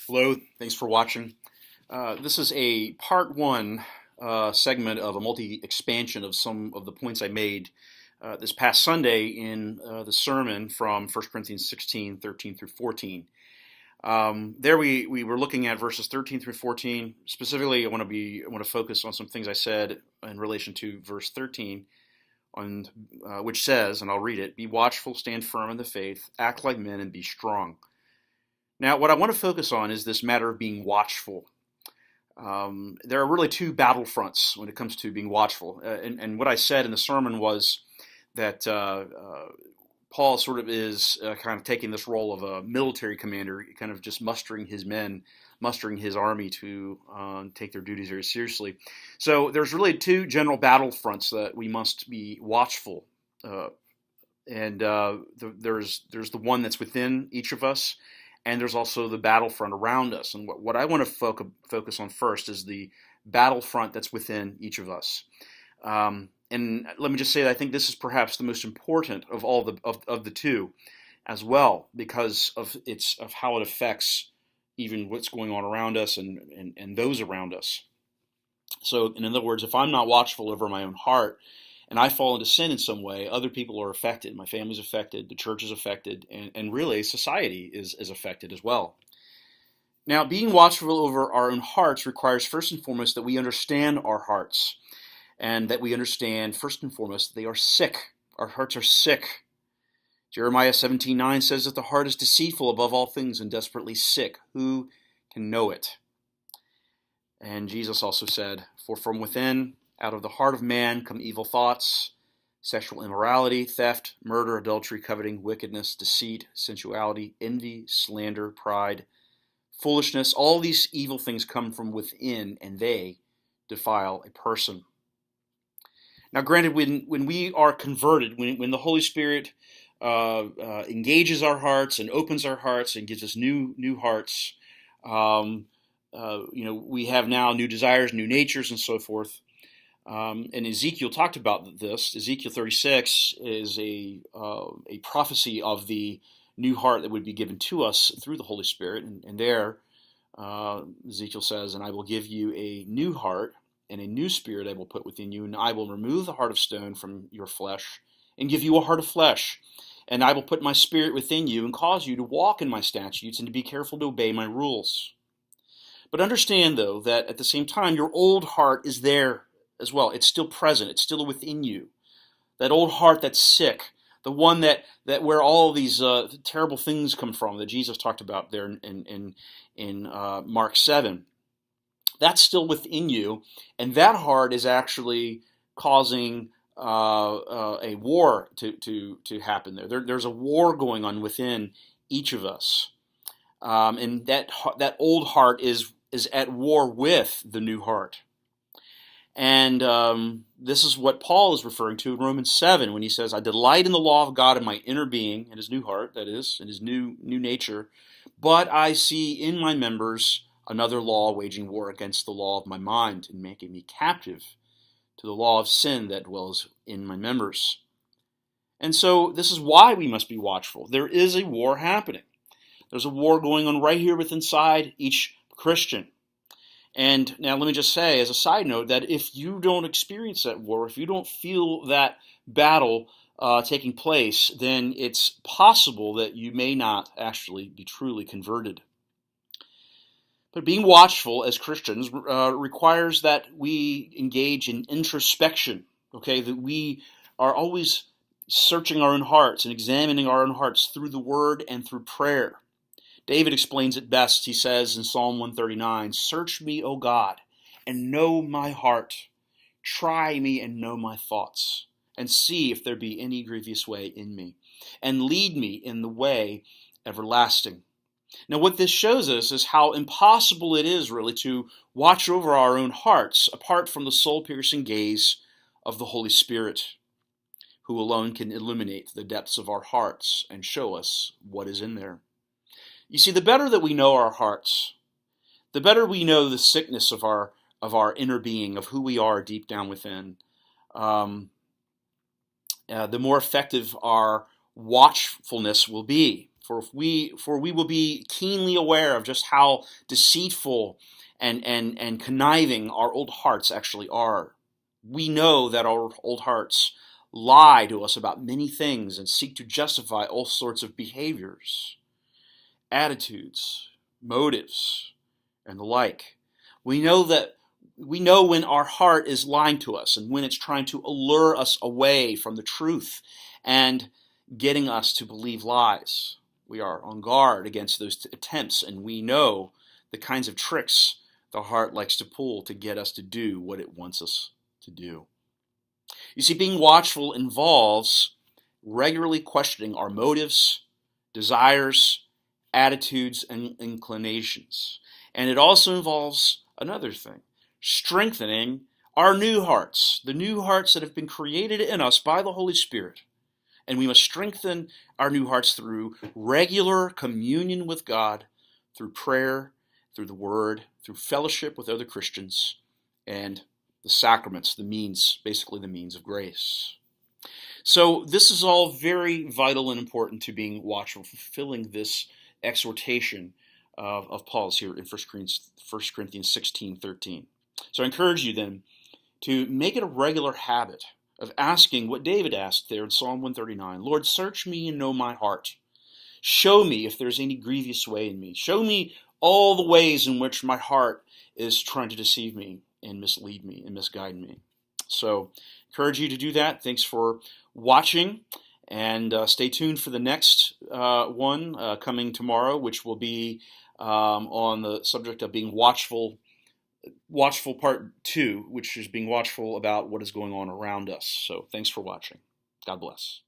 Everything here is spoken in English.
Hello, thanks for watching. This is a part one segment of a multi-expansion of some of the points I made this past Sunday in the sermon from 1 Corinthians 16, 13 through 14. There we were looking at verses 13 through 14. Specifically, I want to focus on some things I said in relation to verse 13, which says, and I'll read it: "Be watchful, stand firm in the faith, act like men, and be strong." Now, what I want to focus on is this matter of being watchful. There are really two battle fronts when it comes to being watchful. And what I said in the sermon was that Paul sort of is kind of taking this role of a military commander, kind of just mustering his men, mustering his army to take their duties very seriously. So there's really two general battle fronts that we must be watchful. There's the one that's within each of us, and there's also the battlefront around us. And what I want to focus on first is the battlefront that's within each of us. And let me just say that I think this is perhaps the most important of all the two, as well, because of how it affects even what's going on around us and those around us. So, in other words, if I'm not watchful over my own heart, and I fall into sin in some way, other people are affected. My family's affected, the church is affected, and really society is affected as well. Now, being watchful over our own hearts requires first and foremost that we understand our hearts, and that we understand first and foremost that they are sick. Our hearts are sick. Jeremiah 17:9 says that the heart is deceitful above all things and desperately sick. Who can know it? And Jesus also said, "For from within, out of the heart of man, come evil thoughts, sexual immorality, theft, murder, adultery, coveting, wickedness, deceit, sensuality, envy, slander, pride, foolishness. All these evil things come from within, and they defile a person." Now, granted, when we are converted, when the Holy Spirit engages our hearts and opens our hearts and gives us new hearts, we have now new desires, new natures, and so forth. And Ezekiel talked about this. Ezekiel 36 is a prophecy of the new heart that would be given to us through the Holy Spirit. And there, Ezekiel says, "And I will give you a new heart, and a new spirit I will put within you, and I will remove the heart of stone from your flesh, and give you a heart of flesh. And I will put my spirit within you, and cause you to walk in my statutes, and to be careful to obey my rules." But understand, though, that at the same time, your old heart is there as well. It's still present. It's still within you. That old heart that's sick, the one that where all these terrible things come from that Jesus talked about there in Mark 7. That's still within you, and that heart is actually causing a war to happen there. There's a war going on within each of us, and that old heart is at war with the new heart. And this is what Paul is referring to in Romans 7 when he says, "I delight in the law of God in my inner being," in his new heart, that is, in his new nature, "but I see in my members another law waging war against the law of my mind and making me captive to the law of sin that dwells in my members." And so this is why we must be watchful. There is a war happening. There's a war going on right here within inside each Christian. And now let me just say, as a side note, that if you don't experience that war, if you don't feel that battle taking place, then it's possible that you may not actually be truly converted. But being watchful as Christians requires that we engage in introspection, okay? That we are always searching our own hearts and examining our own hearts through the Word and through prayer. David explains it best. He says in Psalm 139, "Search me, O God, and know my heart. Try me and know my thoughts, and see if there be any grievous way in me, and lead me in the way everlasting." Now, what this shows us is how impossible it is, really, to watch over our own hearts apart from the soul-piercing gaze of the Holy Spirit, who alone can illuminate the depths of our hearts and show us what is in there. You see, the better that we know our hearts, the better we know the sickness of our inner being, of who we are deep down within, the more effective our watchfulness will be. For we will be keenly aware of just how deceitful and conniving our old hearts actually are. We know that our old hearts lie to us about many things and seek to justify all sorts of behaviors, attitudes, motives, and the like. We know when our heart is lying to us and when it's trying to allure us away from the truth and getting us to believe lies. We are on guard against those attempts, and we know the kinds of tricks the heart likes to pull to get us to do what it wants us to do. You see, being watchful involves regularly questioning our motives, desires, attitudes, and inclinations. And it also involves another thing, strengthening our new hearts, the new hearts that have been created in us by the Holy Spirit. And we must strengthen our new hearts through regular communion with God, through prayer, through the Word, through fellowship with other Christians, and the sacraments, basically the means of grace. So this is all very vital and important to being watchful, fulfilling this exhortation of Paul's here in 1 Corinthians 16:13. So I encourage you then to make it a regular habit of asking what David asked there in Psalm 139, Lord, search me and know my heart. Show me if there's any grievous way in me. Show me all the ways in which my heart is trying to deceive me and mislead me and misguide me. So encourage you to do that. Thanks for watching, and stay tuned for the next one coming tomorrow, which will be on the subject of being watchful part 2, which is being watchful about what is going on around us. So thanks for watching. God bless.